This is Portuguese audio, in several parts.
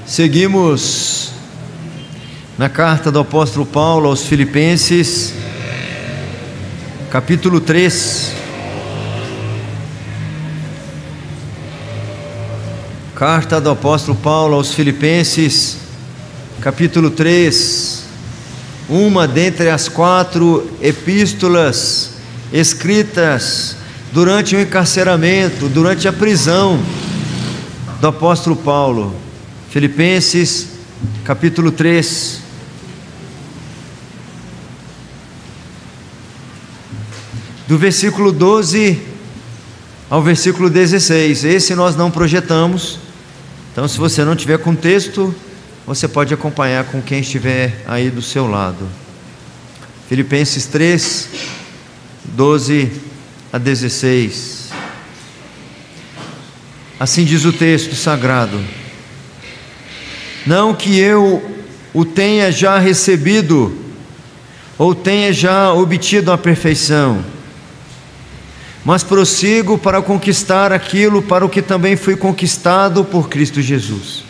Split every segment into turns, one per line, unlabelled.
Seguimos na carta do apóstolo Paulo aos Filipenses, capítulo 3. Carta do apóstolo Paulo aos Filipenses, capítulo 3. Uma dentre as 4 epístolas escritas durante o encarceramento, durante a prisão do apóstolo Paulo. Filipenses, capítulo 3. Do versículo 12 ao versículo 16. Esse nós não projetamos. Então, se você não tiver com texto, você pode acompanhar com quem estiver aí do seu lado. Filipenses 3, 12 a 16. Assim diz o texto sagrado: não que eu o tenha já recebido, ou tenha já obtido a perfeição, mas prossigo para conquistar aquilo para o que também fui conquistado por Cristo Jesus.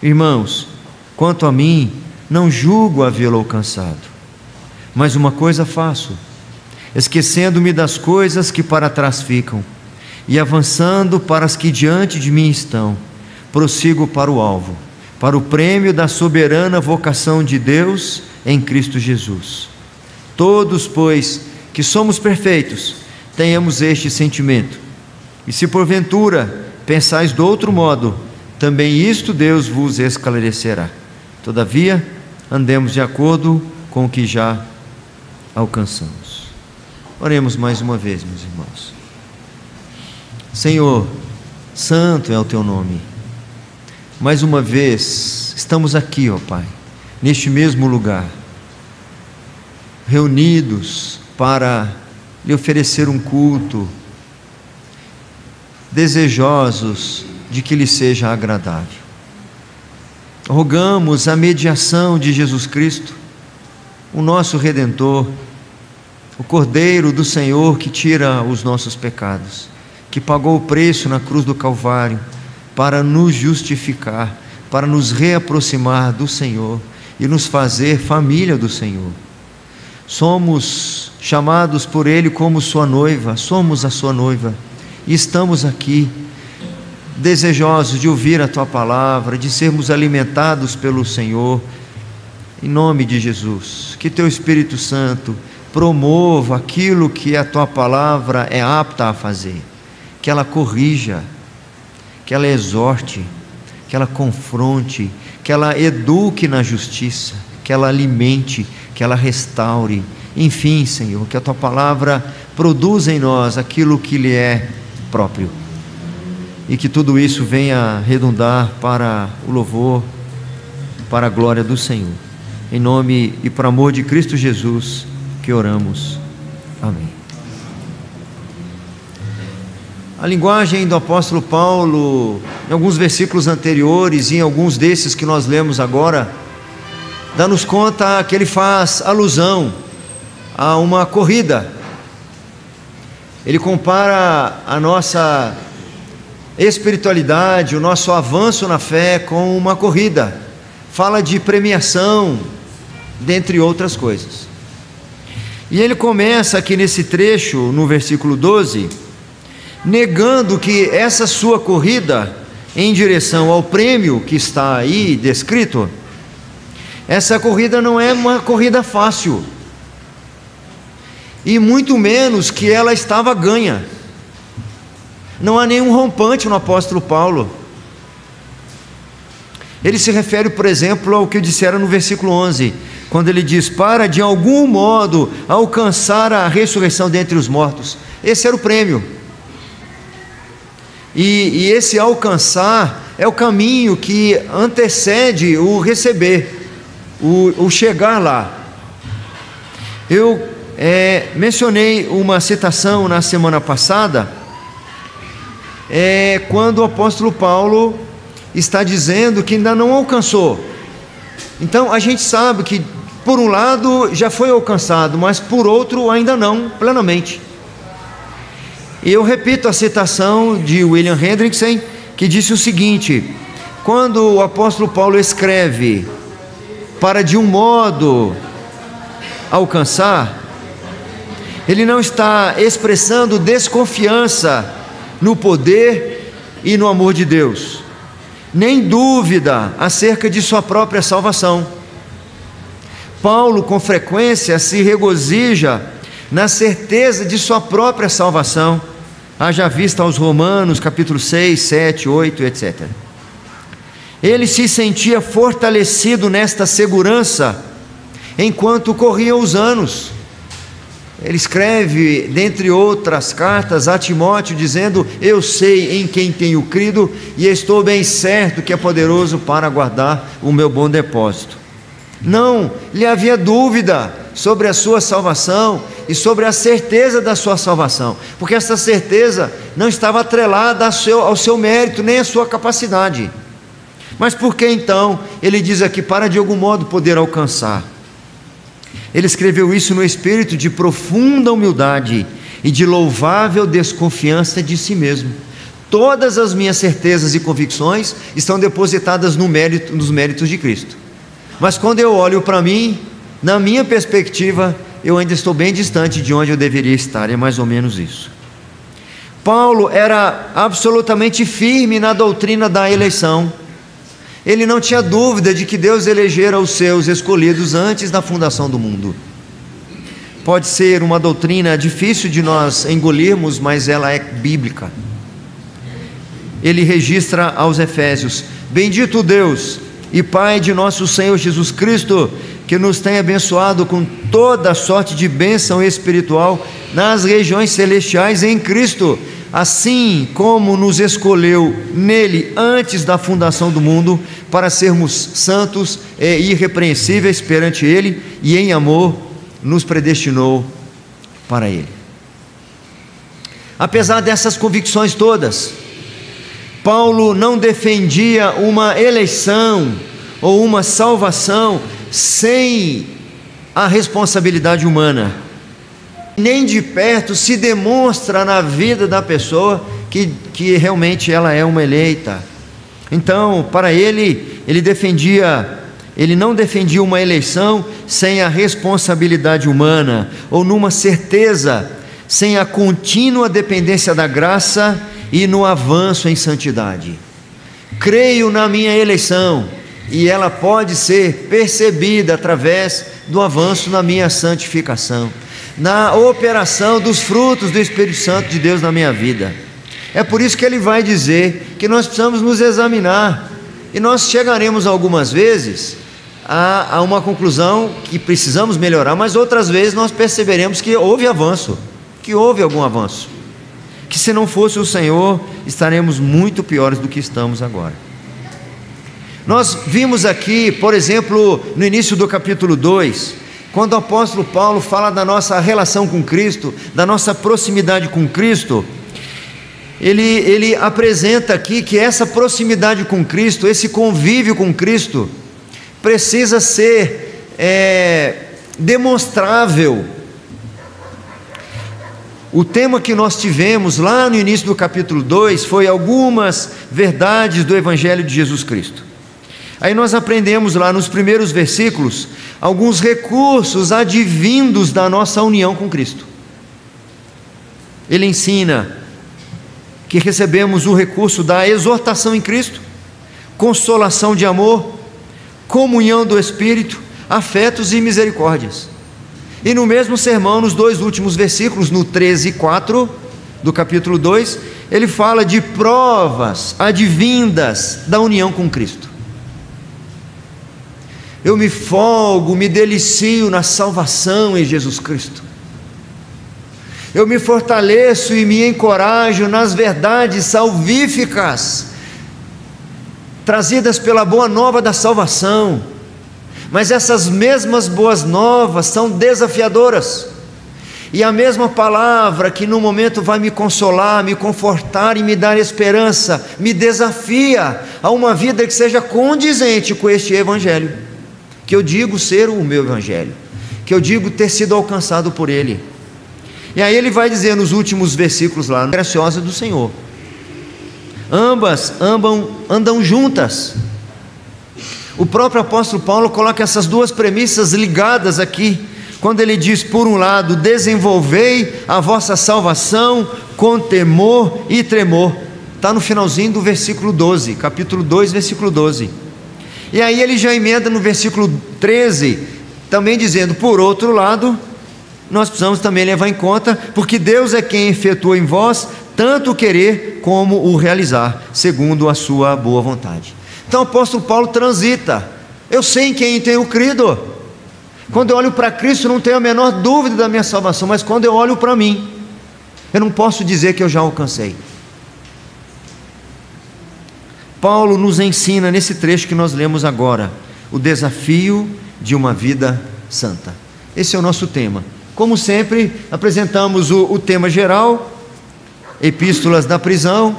Irmãos, quanto a mim, não julgo havê-lo alcançado, mas uma coisa faço, esquecendo-me das coisas que para trás ficam, e avançando para as que diante de mim estão, prossigo para o alvo, para o prêmio da soberana vocação de Deus em Cristo Jesus. Todos, pois, que somos perfeitos, tenhamos este sentimento. E se porventura pensais de outro modo, também isto Deus vos esclarecerá. Todavia, andemos de acordo com o que já alcançamos. Oremos mais uma vez, meus irmãos. Senhor, santo é o teu nome. Mais uma vez, estamos aqui, ó Pai, neste mesmo lugar, reunidos para lhe oferecer um culto, desejosos de que lhe seja agradável. Rogamos a mediação de Jesus Cristo, o nosso Redentor, o Cordeiro do Senhor que tira os nossos pecados, que pagou o preço na cruz do Calvário para nos justificar, para nos reaproximar do Senhor e nos fazer família do Senhor. Somos chamados por Ele como sua noiva, somos a sua noiva, e estamos aqui desejosos de ouvir a tua palavra, de sermos alimentados pelo Senhor. Em nome de Jesus, que teu Espírito Santo promova aquilo que a tua palavra é apta a fazer, que ela corrija, que ela exorte, que ela confronte, que ela eduque na justiça, que ela alimente, que ela restaure. Enfim, Senhor, que a tua palavra produza em nós aquilo que lhe é próprio, e que tudo isso venha redundar para o louvor, para a glória do Senhor. Em nome e por amor de Cristo Jesus que oramos. Amém. A linguagem do apóstolo Paulo, em alguns versículos anteriores e em alguns desses que nós lemos agora, dá-nos conta que ele faz alusão a uma corrida. Ele compara a nossa espiritualidade, o nosso avanço na fé com uma corrida. Fala de premiação, dentre outras coisas. E ele começa aqui nesse trecho, no versículo 12, negando que essa sua corrida em direção ao prêmio que está aí descrito, essa corrida não é uma corrida fácil, e muito menos que ela estava ganha. Não há nenhum rompante no apóstolo Paulo. Ele se refere, por exemplo, ao que dissera no versículo 11, quando ele diz: para de algum modo alcançar a ressurreição dentre os mortos. Esse era o prêmio. E esse alcançar é o caminho que antecede o receber, o chegar lá. Eu mencionei uma citação na semana passada, quando o apóstolo Paulo está dizendo que ainda não alcançou. Então a gente sabe que por um lado já foi alcançado, mas por outro ainda não plenamente. E eu repito a citação de William Hendrickson, que disse o seguinte: Quando o apóstolo Paulo escreve para de um modo alcançar, ele não está expressando desconfiança no poder e no amor de Deus, nem dúvida acerca de sua própria salvação. Paulo, com frequência, se regozija na certeza de sua própria salvação, haja vista aos Romanos, capítulo 6, 7, 8, etc. Ele se sentia fortalecido nesta segurança enquanto corriam os anos. Ele escreve, dentre outras cartas, a Timóteo, dizendo: eu sei em quem tenho crido e estou bem certo que é poderoso para guardar o meu bom depósito. Não lhe havia dúvida sobre a sua salvação e sobre a certeza da sua salvação, porque essa certeza não estava atrelada ao seu mérito, nem à sua capacidade. Mas por que então ele diz aqui, para de algum modo poder alcançar? Ele escreveu isso no espírito de profunda humildade e de louvável desconfiança de si mesmo. Todas as minhas certezas e convicções estão depositadas nos méritos de Cristo. Mas quando eu olho para mim, na minha perspectiva, eu ainda estou bem distante de onde eu deveria estar. É mais ou menos isso. Paulo era absolutamente firme na doutrina da eleição. Ele não tinha dúvida de que Deus elegera os seus escolhidos antes da fundação do mundo. Pode ser uma doutrina difícil de nós engolirmos, mas ela é bíblica. Ele registra aos Efésios: bendito Deus e Pai de nosso Senhor Jesus Cristo, que nos tem abençoado com toda sorte de bênção espiritual nas regiões celestiais em Cristo, assim como nos escolheu nele antes da fundação do mundo, para sermos santos e irrepreensíveis perante ele, e em amor nos predestinou para ele. Apesar dessas convicções todas, Paulo não defendia uma eleição ou uma salvação sem a responsabilidade humana. Nem de perto se demonstra na vida da pessoa que realmente ela é uma eleita. Então, para ele não defendia uma eleição sem a responsabilidade humana, ou numa certeza, sem a contínua dependência da graça e no avanço em santidade. Creio na minha eleição, e ela pode ser percebida através do avanço na minha santificação, na operação dos frutos do Espírito Santo de Deus na minha vida. É por isso que ele vai dizer que nós precisamos nos examinar, e nós chegaremos algumas vezes a uma conclusão que precisamos melhorar, mas outras vezes nós perceberemos que houve avanço, que houve algum avanço, que se não fosse o Senhor, estaremos muito piores do que estamos agora. Nós vimos aqui, por exemplo, no início do capítulo 2, quando o apóstolo Paulo fala da nossa relação com Cristo, da nossa proximidade com Cristo, ele apresenta aqui que essa proximidade com Cristo, esse convívio com Cristo, precisa ser demonstrável. O tema que nós tivemos lá no início do capítulo 2 foi algumas verdades do Evangelho de Jesus Cristo. Aí nós aprendemos lá nos primeiros versículos alguns recursos advindos da nossa união com Cristo. Ele ensina que recebemos o recurso da exortação em Cristo, consolação de amor, comunhão do Espírito, afetos e misericórdias. E no mesmo sermão, nos dois últimos versículos, no 13 e 4 do capítulo 2, ele fala de provas advindas da união com Cristo. Eu me folgo, me delicio na salvação em Jesus Cristo. Eu me fortaleço e me encorajo nas verdades salvíficas trazidas pela boa nova da salvação. Mas essas mesmas boas novas são desafiadoras. E a mesma palavra que no momento vai me consolar, me confortar e me dar esperança, me desafia a uma vida que seja condizente com este Evangelho, que eu digo ser o meu Evangelho, que eu digo ter sido alcançado por Ele. E aí ele vai dizer nos últimos versículos lá, graciosa do Senhor, ambas andam juntas. O próprio apóstolo Paulo coloca essas duas premissas ligadas aqui, quando ele diz, por um lado, desenvolvei a vossa salvação com temor e tremor. Está no finalzinho do versículo 12, capítulo 2, versículo 12. E aí ele já emenda no versículo 13, também dizendo, por outro lado, nós precisamos também levar em conta, porque Deus é quem efetua em vós tanto o querer como o realizar, segundo a sua boa vontade. Então o apóstolo Paulo transita. Eu sei em quem tenho crido. Quando eu olho para Cristo, não tenho a menor dúvida da minha salvação, mas quando eu olho para mim, eu não posso dizer que eu já alcancei. Paulo nos ensina nesse trecho que nós lemos agora, o desafio de uma vida santa. Esse é o nosso tema. Como sempre, apresentamos o tema geral, epístolas da prisão,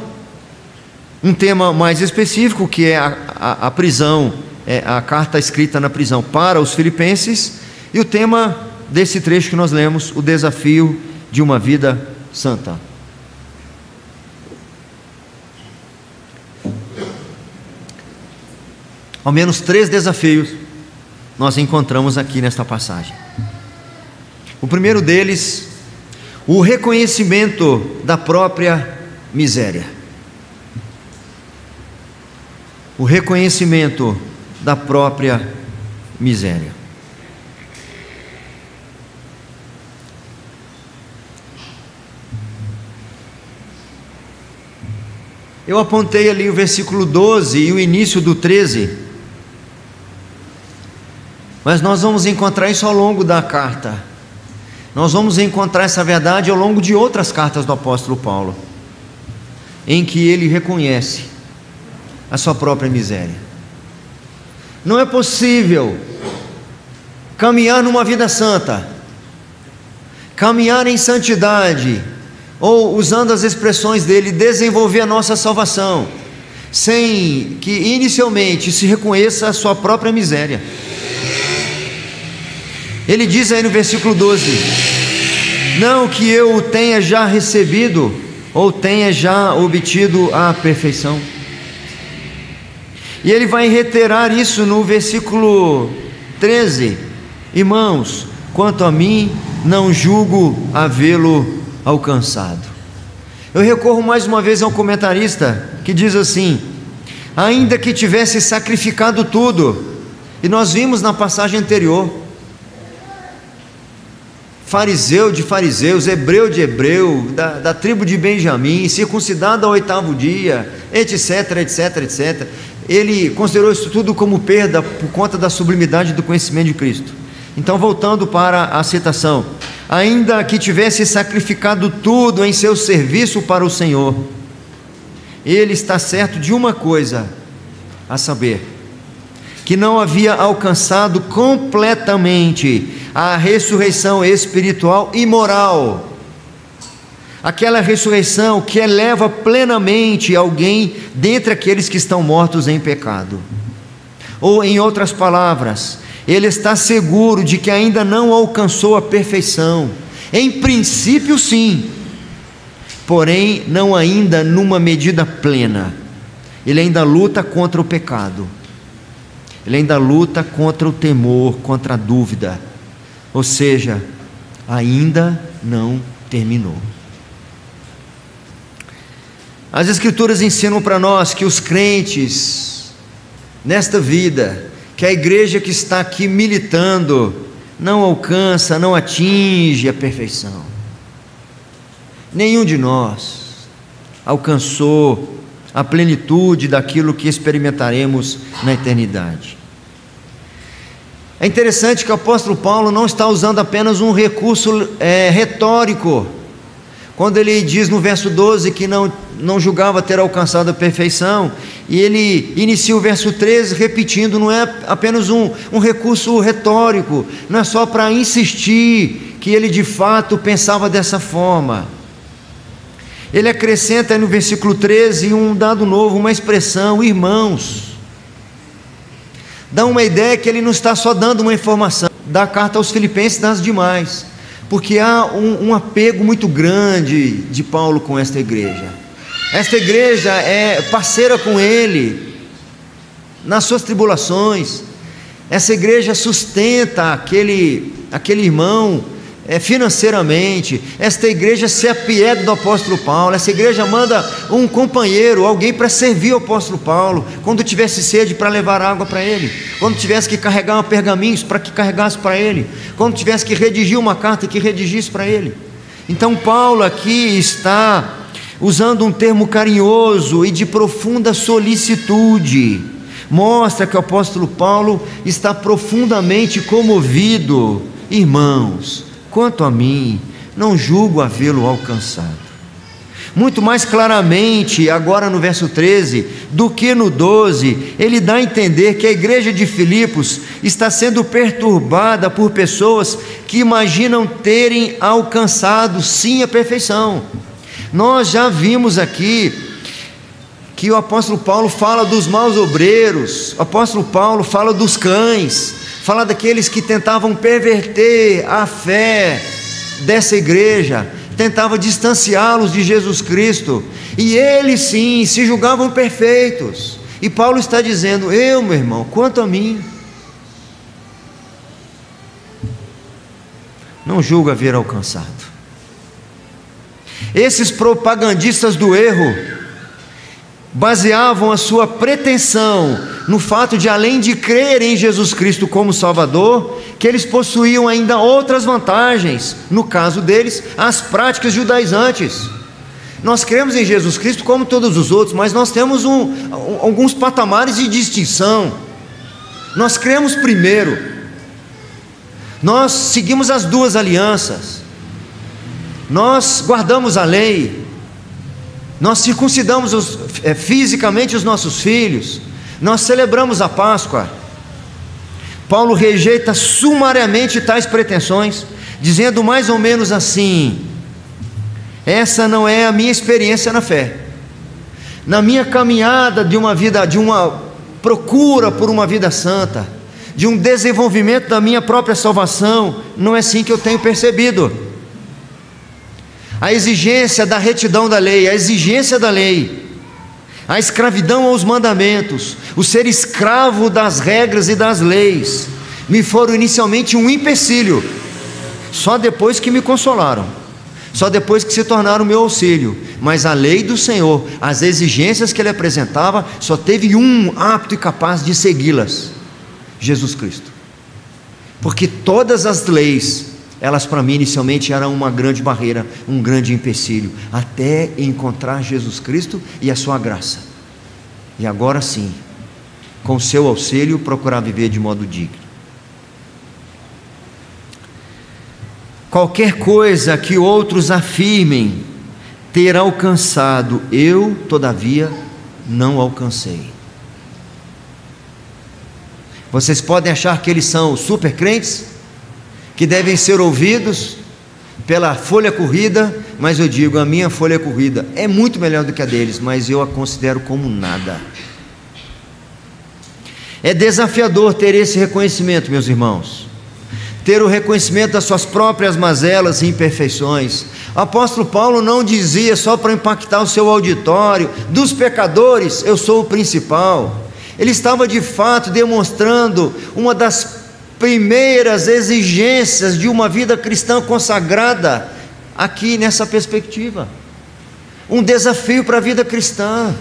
um tema mais específico, que é a prisão, a carta escrita na prisão para os filipenses, e o tema desse trecho que nós lemos, o desafio de uma vida santa. Ao menos 3 desafios nós encontramos aqui nesta passagem. O primeiro deles, o reconhecimento da própria miséria. O reconhecimento da própria miséria. Eu apontei ali o versículo 12 e o início do 13, mas nós vamos encontrar isso ao longo da carta. Nós vamos encontrar essa verdade ao longo de outras cartas do apóstolo Paulo, em que ele reconhece a sua própria miséria. Não é possível caminhar numa vida santa, caminhar em santidade, ou, usando as expressões dele, desenvolver a nossa salvação, sem que inicialmente se reconheça a sua própria miséria. Ele diz aí no versículo 12, não que eu tenha já recebido, ou tenha já obtido a perfeição. E ele vai reiterar isso no versículo 13, irmãos, quanto a mim, não julgo havê-lo alcançado. Eu recorro mais uma vez a um comentarista que diz assim, ainda que tivesse sacrificado tudo, e nós vimos na passagem anterior, fariseu de fariseus, hebreu de hebreu, da tribo de Benjamim, circuncidado ao 8º dia, etc, etc, etc. Ele considerou isso tudo como perda por conta da sublimidade do conhecimento de Cristo. Então, voltando para a citação, ainda que tivesse sacrificado tudo em seu serviço para o Senhor, ele está certo de uma coisa, a saber, que não havia alcançado completamente a ressurreição espiritual e moral, aquela ressurreição que eleva plenamente alguém dentre aqueles que estão mortos em pecado. Ou, em outras palavras, ele está seguro de que ainda não alcançou a perfeição, em princípio sim, porém não ainda numa medida plena. Ele ainda luta contra o pecado, ele ainda luta contra o temor, contra a dúvida, ou seja, ainda não terminou. As Escrituras ensinam para nós que os crentes, nesta vida, que a igreja que está aqui militando, não alcança, não atinge a perfeição. Nenhum de nós alcançou a plenitude daquilo que experimentaremos na eternidade. É interessante que o apóstolo Paulo não está usando apenas um recurso retórico, quando ele diz no verso 12 que não julgava ter alcançado a perfeição, e ele inicia o verso 13 repetindo, não é apenas um recurso retórico, não é só para insistir que ele de fato pensava dessa forma. Ele acrescenta no versículo 13 um dado novo, uma expressão, irmãos. Dá uma ideia que ele não está só dando uma informação da carta aos Filipenses, das demais, porque há um apego muito grande de Paulo com esta igreja. Esta igreja é parceira com Ele nas suas tribulações. Essa igreja sustenta aquele irmão financeiramente. Esta igreja se apieda do apóstolo Paulo. Essa igreja manda um companheiro, alguém para servir o apóstolo Paulo, quando tivesse sede, para levar água para ele, quando tivesse que carregar pergaminhos, para que carregasse para ele, quando tivesse que redigir uma carta, que redigisse para ele. Então Paulo aqui está usando um termo carinhoso e de profunda solicitude. Mostra que o apóstolo Paulo está profundamente comovido. Irmãos, quanto a mim, não julgo havê-lo alcançado. Muito mais claramente, agora no verso 13, do que no 12, ele dá a entender que a igreja de Filipos está sendo perturbada por pessoas que imaginam terem alcançado sim a perfeição. Nós já vimos aqui que o apóstolo Paulo fala dos maus obreiros, o apóstolo Paulo fala dos cães, fala daqueles que tentavam perverter a fé dessa igreja, tentava distanciá-los de Jesus Cristo, e eles sim se julgavam perfeitos. E Paulo está dizendo: eu, meu irmão, quanto a mim, não julgo haver alcançado. Esses propagandistas do erro baseavam a sua pretensão no fato de, além de crer em Jesus Cristo como Salvador, que eles possuíam ainda outras vantagens, no caso deles, as práticas judaizantes. Nós cremos em Jesus Cristo como todos os outros, mas nós temos alguns patamares de distinção. Nós cremos primeiro, nós seguimos as duas alianças, nós guardamos a lei, nós circuncidamos fisicamente os nossos filhos, nós celebramos a Páscoa. Paulo rejeita sumariamente tais pretensões, dizendo mais ou menos assim: essa não é a minha experiência na fé. Na minha caminhada de uma procura por uma vida santa, de um desenvolvimento da minha própria salvação, não é assim que eu tenho percebido. A exigência da retidão da lei, a exigência da lei, a escravidão aos mandamentos, o ser escravo das regras e das leis, me foram inicialmente um empecilho, só depois que me consolaram, só depois que se tornaram meu auxílio. Mas a lei do Senhor, as exigências que Ele apresentava, só teve um apto e capaz de segui-las: Jesus Cristo. Porque todas as leis, elas para mim inicialmente eram uma grande barreira, um grande empecilho, até encontrar Jesus Cristo e a sua graça, e agora sim, com o seu auxílio, procurar viver de modo digno. Qualquer coisa que outros afirmem ter alcançado, eu todavia não alcancei. Vocês podem achar que eles são super crentes, que devem ser ouvidos pela folha corrida, mas eu digo, a minha folha corrida é muito melhor do que a deles, mas eu a considero como nada. É desafiador ter esse reconhecimento, meus irmãos, ter o reconhecimento das suas próprias mazelas e imperfeições. O apóstolo Paulo não dizia só para impactar o seu auditório: dos pecadores eu sou o principal. Ele estava de fato demonstrando uma das primeiras exigências de uma vida cristã consagrada, aqui nessa perspectiva, um desafio para a vida cristã.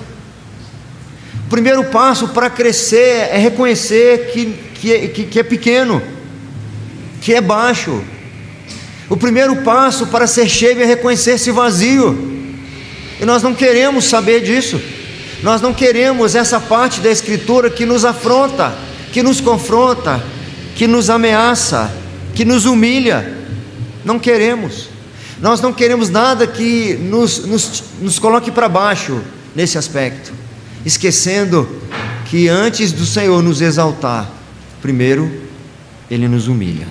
O primeiro passo para crescer é reconhecer que é pequeno, que é baixo. O primeiro passo para ser cheio é reconhecer-se vazio, e nós não queremos saber disso. Nós não queremos essa parte da Escritura que nos afronta, que nos confronta, que nos ameaça, que nos humilha. Não queremos. Nós não queremos nada que nos coloque para baixo nesse aspecto, esquecendo que antes do Senhor nos exaltar, primeiro Ele nos humilha.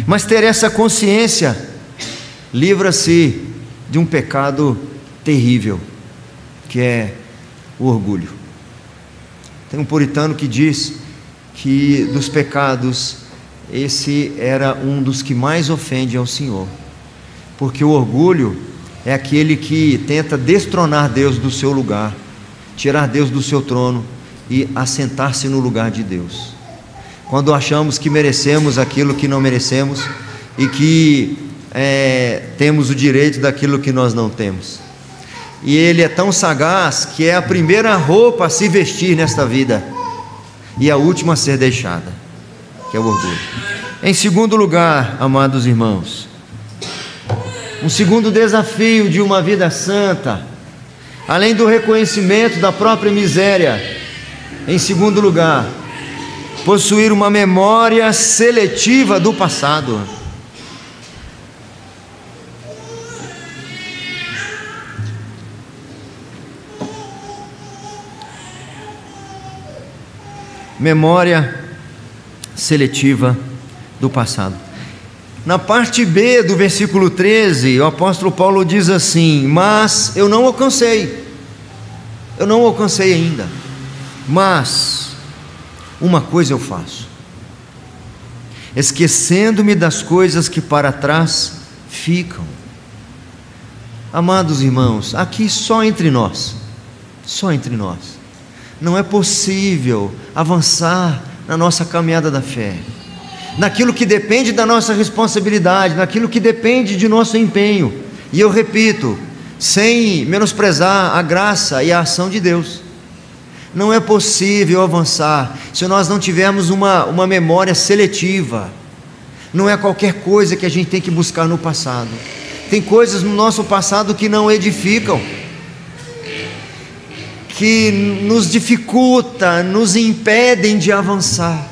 Mas ter essa consciência livra-se de um pecado terrível, que é o orgulho. Tem um puritano que diz que dos pecados, esse era um dos que mais ofende ao Senhor, porque o orgulho é aquele que tenta destronar Deus do seu lugar, tirar Deus do seu trono e assentar-se no lugar de Deus. Quando achamos que merecemos aquilo que não merecemos e que temos o direito daquilo que nós não temos. E ele é tão sagaz que é a primeira roupa a se vestir nesta vida e a última a ser deixada, que é o orgulho. Em segundo lugar, amados irmãos, um segundo desafio de uma vida santa, além do reconhecimento da própria miséria, em segundo lugar, possuir uma memória seletiva do passado. Memória seletiva do passado. Na parte B do versículo 13, o apóstolo Paulo diz assim: mas eu não alcancei ainda, mas uma coisa eu faço, esquecendo-me das coisas que para trás ficam. Amados irmãos, aqui só entre nós, não é possível avançar na nossa caminhada da fé, naquilo que depende da nossa responsabilidade, naquilo que depende de nosso empenho, e eu repito, sem menosprezar a graça e a ação de Deus. Não é possível avançar se nós não tivermos uma memória seletiva. Não é qualquer coisa que a gente tem que buscar no passado. Tem coisas no nosso passado que não edificam, que nos dificulta, nos impedem de avançar.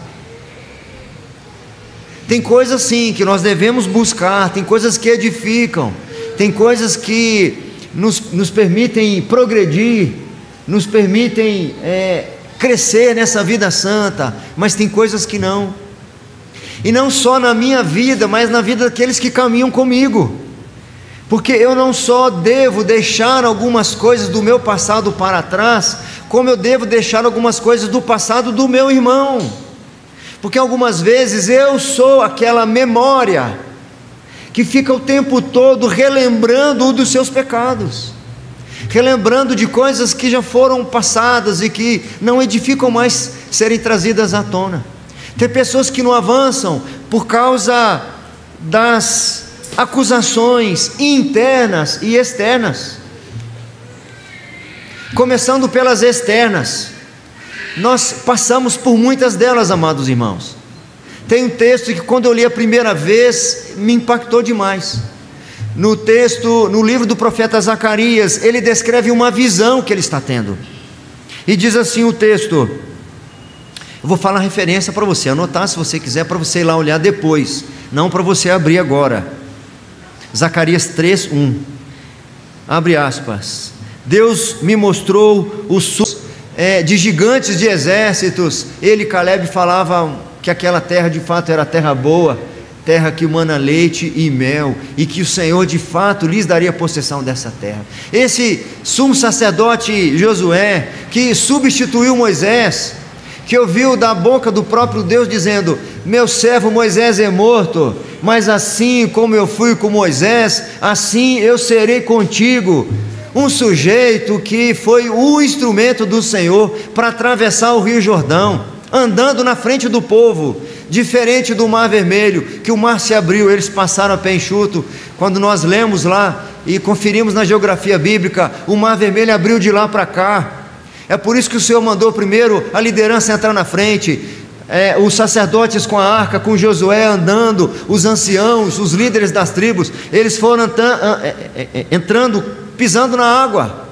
Tem coisas sim que nós devemos buscar, tem coisas que edificam, tem coisas que nos permitem progredir, nos permitem crescer nessa vida santa, mas tem coisas que não. E não só na minha vida, mas na vida daqueles que caminham comigo. Porque eu não só devo deixar algumas coisas do meu passado para trás, como eu devo deixar algumas coisas do passado do meu irmão. Porque algumas vezes eu sou aquela memória que fica o tempo todo relembrando dos seus pecados, relembrando de coisas que já foram passadas e que não edificam mais serem trazidas à tona. Tem pessoas que não avançam por causa das acusações internas e externas. Começando pelas externas, nós passamos por muitas delas, amados irmãos. Tem um texto que quando eu li a primeira vez me impactou demais. No livro do profeta Zacarias, ele descreve uma visão que ele está tendo, e diz assim o texto. Eu vou falar a referência para você anotar, se você quiser, para você ir lá olhar depois, não para você abrir agora. Zacarias 3:1, abre aspas: Deus me mostrou os de gigantes de exércitos. Ele, Caleb, falava que aquela terra de fato era terra boa, terra que mana leite e mel, e que o Senhor de fato lhes daria possessão dessa terra. Esse sumo sacerdote Josué, que substituiu Moisés, que ouviu da boca do próprio Deus dizendo: meu servo Moisés é morto, mas assim como eu fui com Moisés, assim eu serei contigo. Um sujeito que foi o instrumento do Senhor para atravessar o Rio Jordão, andando na frente do povo, diferente do Mar Vermelho, que o mar se abriu, eles passaram a pé enxuto. Quando nós lemos lá e conferimos na geografia bíblica, o Mar Vermelho abriu de lá para cá. É por isso que o Senhor mandou primeiro a liderança entrar na frente, os sacerdotes com a arca, com Josué andando, os anciãos, os líderes das tribos, eles foram entrando, pisando na água.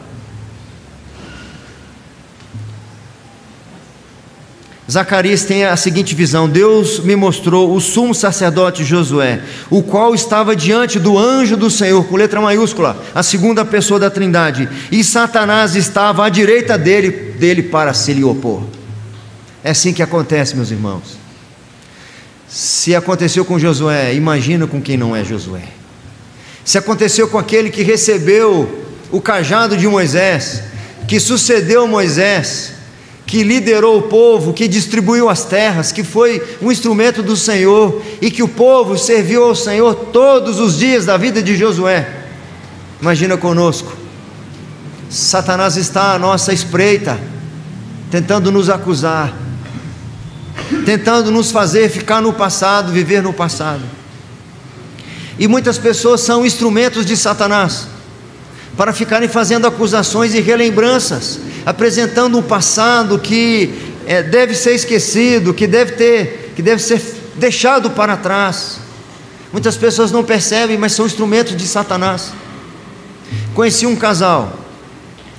Zacarias tem a seguinte visão: Deus me mostrou o sumo sacerdote Josué, o qual estava diante do anjo do Senhor, com letra maiúscula, a segunda pessoa da Trindade, e Satanás estava à direita dele para se lhe opor. É assim que acontece, meus irmãos. Se aconteceu com Josué, imagina com quem não é Josué. Se aconteceu com aquele que recebeu o cajado de Moisés, que sucedeu Moisés, que liderou o povo, que distribuiu as terras, que foi um instrumento do Senhor, e que o povo serviu ao Senhor todos os dias da vida de Josué. Imagina conosco, Satanás está à nossa espreita, tentando nos acusar, tentando nos fazer ficar no passado, viver no passado. E muitas pessoas são instrumentos de Satanás, para ficarem fazendo acusações e relembranças, apresentando um passado que deve ser esquecido, que deve ser deixado para trás. Muitas pessoas não percebem, mas são instrumentos de Satanás. Conheci um casal.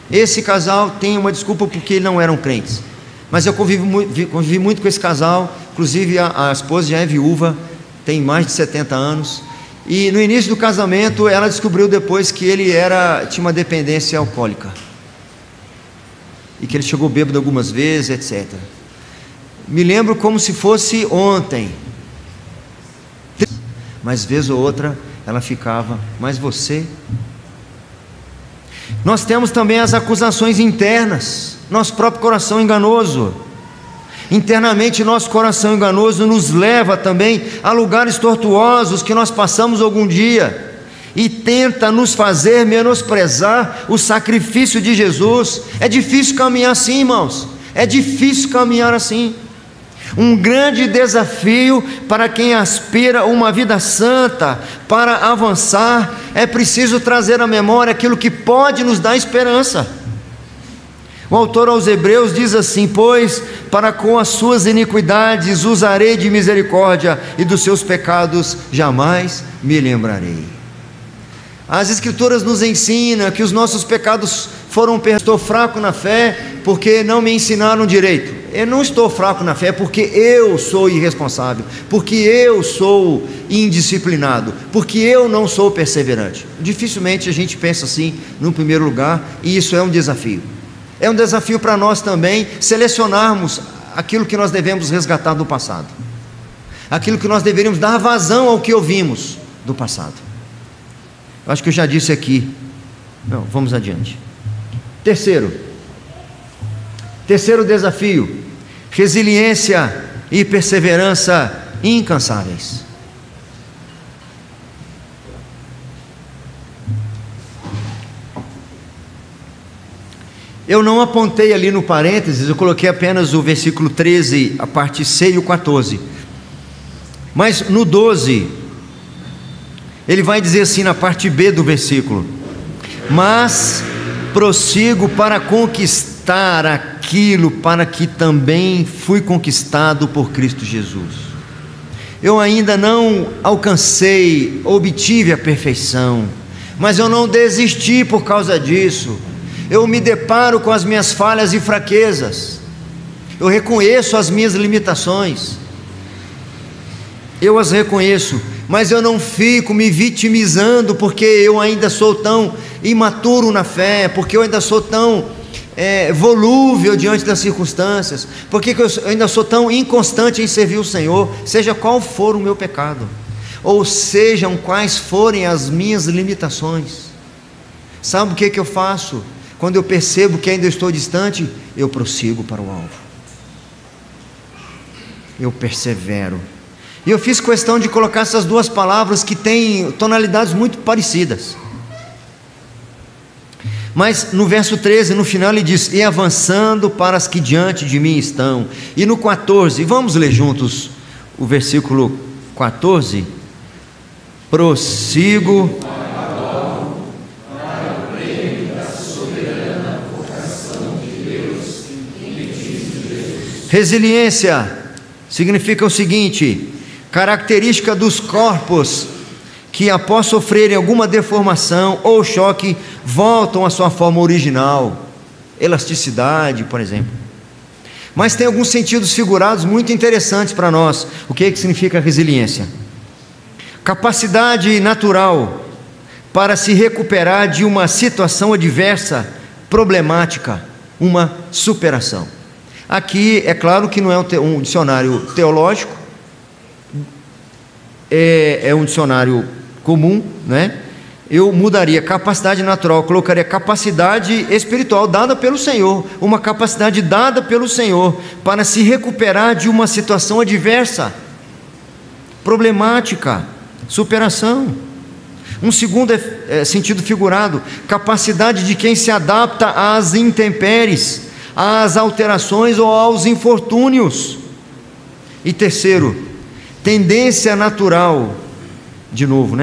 Esse casal tem uma desculpa porque não eram crentes, mas eu convivi muito com esse casal. Inclusive a esposa já é viúva, tem mais de 70 anos. E no início do casamento ela descobriu depois que ele tinha uma dependência alcoólica, e que ele chegou bêbado algumas vezes, etc. Me lembro como se fosse ontem, mas vez ou outra ela ficava: mas você... Nós temos também as acusações internas, nosso próprio coração enganoso. Internamente, nosso coração enganoso nos leva também a lugares tortuosos que nós passamos algum dia, e tenta nos fazer menosprezar o sacrifício de Jesus. É difícil caminhar assim, irmãos, é difícil caminhar assim. Um grande desafio para quem aspira a uma vida santa. Para avançar, é preciso trazer à memória aquilo que pode nos dar esperança. O autor aos Hebreus diz assim: pois para com as suas iniquidades usarei de misericórdia, e dos seus pecados jamais me lembrarei. As Escrituras nos ensinam que os nossos pecados foram perdoados. Estou fraco na fé porque não me ensinaram direito. Eu não estou fraco na fé porque eu sou irresponsável, porque eu sou indisciplinado, porque eu não sou perseverante. Dificilmente a gente pensa assim no primeiro lugar, e isso é um desafio. É um desafio para nós também selecionarmos aquilo que nós devemos resgatar do passado, aquilo que nós deveríamos dar vazão ao que ouvimos do passado. Eu acho que eu já disse aqui. Não, vamos adiante. Terceiro desafio: resiliência e perseverança incansáveis. Eu não apontei ali no parênteses, eu coloquei apenas o versículo 13, a parte C e o 14. Mas no 12, ele vai dizer assim na parte B do versículo: mas prossigo para conquistar aquilo para que também fui conquistado por Cristo Jesus. Eu ainda não alcancei, obtive a perfeição, mas eu não desisti por causa disso. Eu me deparo com as minhas falhas e fraquezas, eu reconheço as minhas limitações, eu as reconheço, mas eu não fico me vitimizando porque eu ainda sou tão imaturo na fé, porque eu ainda sou tão volúvel diante das circunstâncias, porque eu ainda sou tão inconstante em servir o Senhor, seja qual for o meu pecado, ou sejam quais forem as minhas limitações. Sabe o que eu faço? Quando eu percebo que ainda estou distante, eu prossigo para o alvo, eu persevero. E eu fiz questão de colocar essas duas palavras que têm tonalidades muito parecidas. Mas no verso 13, no final ele diz: e avançando para as que diante de mim estão. E no 14, vamos ler juntos o versículo 14: prossigo para o prêmio da soberana vocação de Deus em Cristo Jesus. Resiliência significa o seguinte: característica dos corpos que, após sofrerem alguma deformação ou choque, voltam à sua forma original. Elasticidade, por exemplo. Mas tem alguns sentidos figurados muito interessantes para nós. O que significa resiliência? Capacidade natural para se recuperar de uma situação adversa, problemática, uma superação. Aqui é claro que não é um dicionário teológico, é um dicionário comum, né? Eu mudaria capacidade natural, colocaria capacidade espiritual dada pelo Senhor, uma capacidade dada pelo Senhor para se recuperar de uma situação adversa, problemática, superação. Um segundo sentido figurado, capacidade de quem se adapta às intempéries, às alterações ou aos infortúnios. E terceiro, tendência natural, de novo,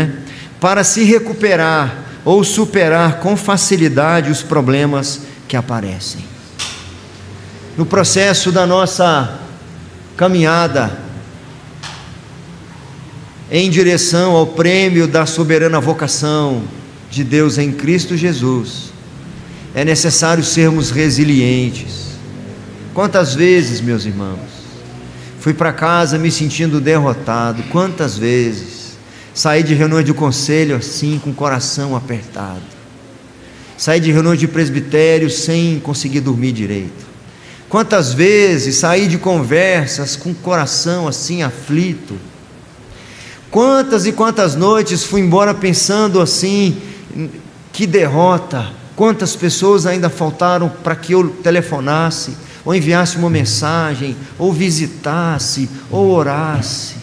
para se recuperar ou superar com facilidade os problemas que aparecem. No processo da nossa caminhada em direção ao prêmio da soberana vocação de Deus em Cristo Jesus, é necessário sermos resilientes. Quantas vezes, meus irmãos, fui para casa me sentindo derrotado, quantas vezes saí de reuniões de conselho assim, com o coração apertado, saí de reuniões de presbitério sem conseguir dormir direito, quantas vezes saí de conversas com o coração assim aflito, quantas e quantas noites fui embora pensando assim, que derrota, quantas pessoas ainda faltaram para que eu telefonasse, ou enviasse uma mensagem, ou visitasse, ou orasse.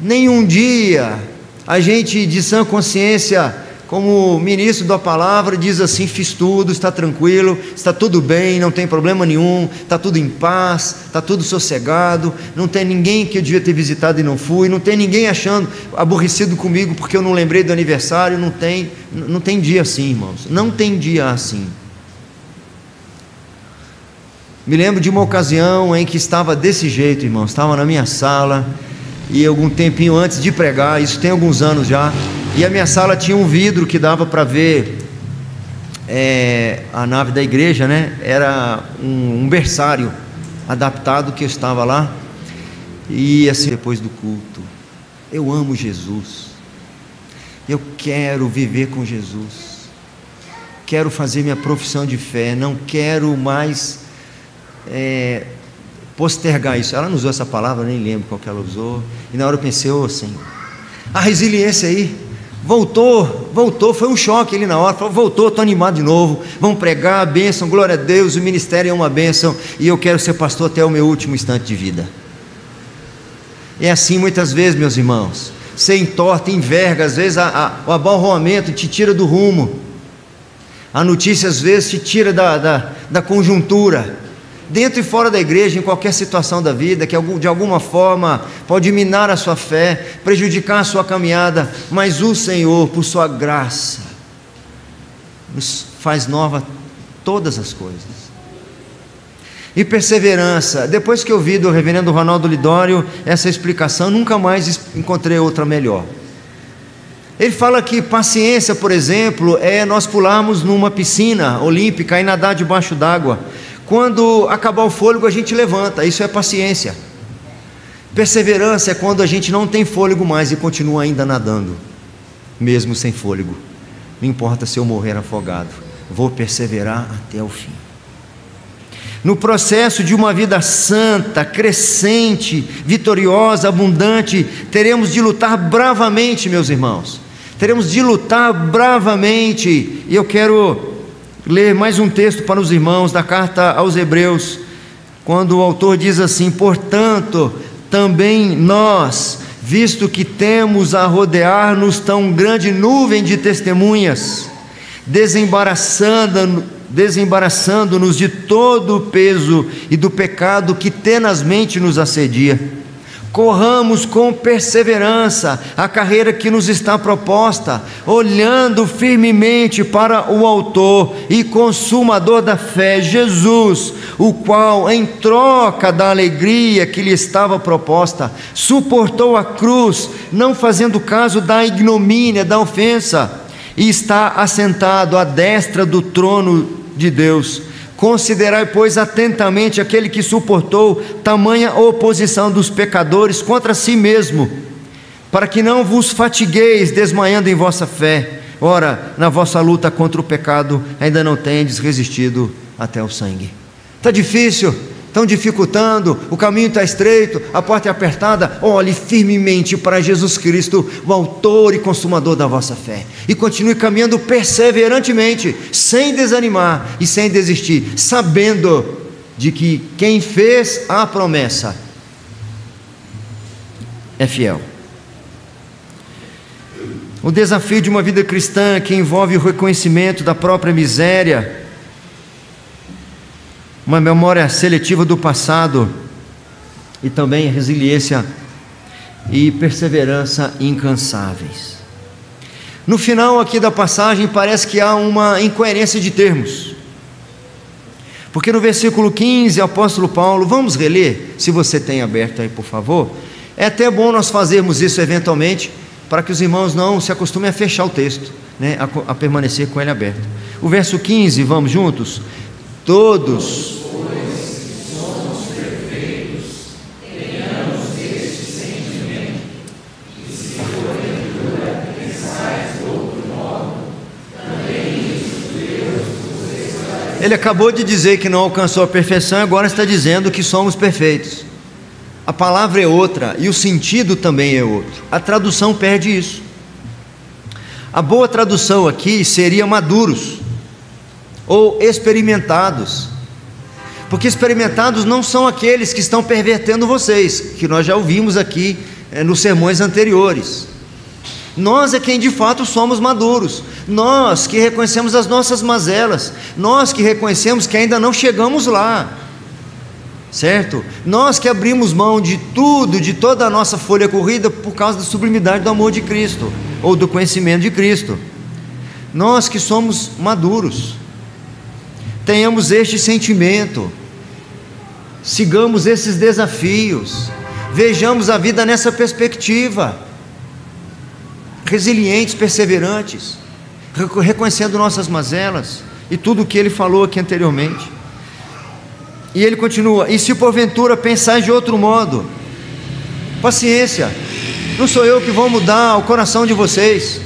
Nenhum dia a gente de sã consciência, como ministro da palavra, diz assim: fiz tudo, está tranquilo, está tudo bem, não tem problema nenhum, está tudo em paz, está tudo sossegado, não tem ninguém que eu devia ter visitado e não fui, não tem ninguém achando aborrecido comigo porque eu não lembrei do aniversário. Não tem dia assim, irmãos, não tem dia assim. Me lembro de uma ocasião em que estava desse jeito, irmãos, estava na minha sala, e algum tempinho antes de pregar, isso tem alguns anos já, e a minha sala tinha um vidro que dava para ver a nave da igreja, era um berçário adaptado que eu estava lá, e assim, depois do culto, eu amo Jesus, eu quero viver com Jesus, quero fazer minha profissão de fé, não quero mais postergar isso. Ela não usou essa palavra, nem lembro qual que ela usou, e na hora eu pensei: Senhor, a resiliência aí voltou, foi um choque ali na hora, voltou, estou animado de novo, vamos pregar a bênção, glória a Deus, o ministério é uma bênção, e eu quero ser pastor até o meu último instante de vida. É assim muitas vezes, meus irmãos, você entorta, enverga, às vezes o abalroamento te tira do rumo, a notícia às vezes te tira da conjuntura, dentro e fora da igreja, em qualquer situação da vida, que de alguma forma pode minar a sua fé, prejudicar a sua caminhada, mas o Senhor, por sua graça, nos faz nova todas as coisas. E perseverança, depois que eu vi do reverendo Ronaldo Lidório essa explicação, nunca mais encontrei outra melhor. Ele fala que paciência, por exemplo, é nós pularmos numa piscina olímpica e nadar debaixo d'água. Quando acabar o fôlego, a gente levanta, isso é paciência. Perseverança é quando a gente não tem fôlego mais e continua ainda nadando, mesmo sem fôlego. Não importa se eu morrer afogado, vou perseverar até o fim. No processo de uma vida santa, crescente, vitoriosa, abundante, teremos de lutar bravamente, meus irmãos. Teremos de lutar bravamente. E eu quero ler mais um texto para os irmãos da carta aos Hebreus, quando o autor diz assim: portanto, também nós, visto que temos a rodear-nos tão grande nuvem de testemunhas, desembaraçando-nos de todo o peso e do pecado que tenazmente nos assedia, corramos com perseverança a carreira que nos está proposta, olhando firmemente para o autor e consumador da fé, Jesus, o qual, em troca da alegria que lhe estava proposta, suportou a cruz, não fazendo caso da ignomínia, da ofensa, e está assentado à destra do trono de Deus. Considerai, pois, atentamente aquele que suportou tamanha oposição dos pecadores contra si mesmo, para que não vos fatigueis desmaiando em vossa fé. Ora, na vossa luta contra o pecado ainda não tendes resistido até o sangue. Está difícil? Estão dificultando? O caminho está estreito? A porta é apertada? Olhe firmemente para Jesus Cristo, o autor e consumador da vossa fé, e continue caminhando perseverantemente, sem desanimar e sem desistir, sabendo de que quem fez a promessa é fiel. O desafio de uma vida cristã que envolve o reconhecimento da própria miséria, uma memória seletiva do passado e também resiliência e perseverança incansáveis. No final aqui da passagem parece que há uma incoerência de termos, porque no versículo 15 o apóstolo Paulo, vamos reler, se você tem aberto aí por favor, é até bom nós fazermos isso eventualmente, para que os irmãos não se acostumem a fechar o texto, né, a permanecer com ele aberto. O verso 15, vamos juntos? Todos Ele acabou de dizer que não alcançou a perfeição, agora está dizendo que somos perfeitos. A palavra é outra e o sentido também é outro. A tradução perde isso. A boa tradução aqui seria maduros ou experimentados, porque experimentados não são aqueles que estão pervertendo vocês, que nós já ouvimos aqui nos sermões anteriores. Nós é quem de fato somos maduros, nós que reconhecemos as nossas mazelas, nós que reconhecemos que ainda não chegamos lá, certo? Nós que abrimos mão de tudo, de toda a nossa folha corrida por causa da sublimidade do amor de Cristo, ou do conhecimento de Cristo. Nós que somos maduros, tenhamos este sentimento, sigamos esses desafios, vejamos a vida nessa perspectiva, resilientes, perseverantes, reconhecendo nossas mazelas e tudo o que ele falou aqui anteriormente. E ele continua: e se porventura pensais de outro modo, paciência, não sou eu que vou mudar o coração de vocês,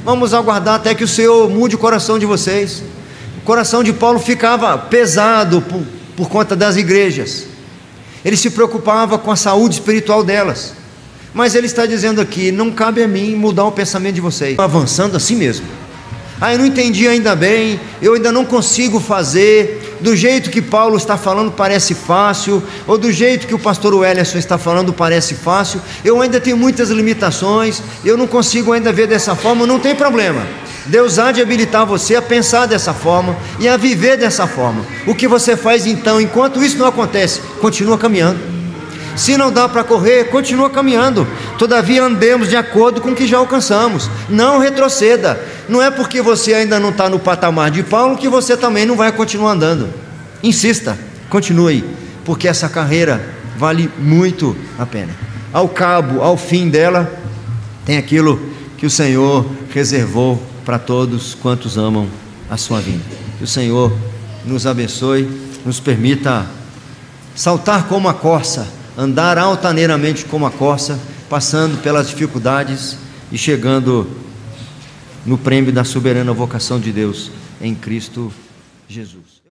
vamos aguardar até que o Senhor mude o coração de vocês. O coração de Paulo ficava pesado por conta das igrejas, ele se preocupava com a saúde espiritual delas, mas ele está dizendo aqui: não cabe a mim mudar o pensamento de vocês. Avançando assim mesmo. Eu não entendi ainda bem, eu ainda não consigo fazer, do jeito que Paulo está falando parece fácil, ou do jeito que o pastor Wellerson está falando parece fácil, eu ainda tenho muitas limitações, eu não consigo ainda ver dessa forma. Não tem problema, Deus há de habilitar você a pensar dessa forma e a viver dessa forma. O que você faz então, enquanto isso não acontece? Continua caminhando. Se não dá para correr, continua caminhando. Todavia andemos de acordo com o que já alcançamos. Não retroceda. Não é porque você ainda não está no patamar de Paulo que você também não vai continuar andando. Insista, continue, porque essa carreira vale muito a pena. Ao cabo, ao fim dela, tem aquilo que o Senhor reservou para todos quantos amam a sua vinda. Que o Senhor nos abençoe, nos permita saltar como a corça, andar altaneiramente como a corça, passando pelas dificuldades e chegando no prêmio da soberana vocação de Deus em Cristo Jesus.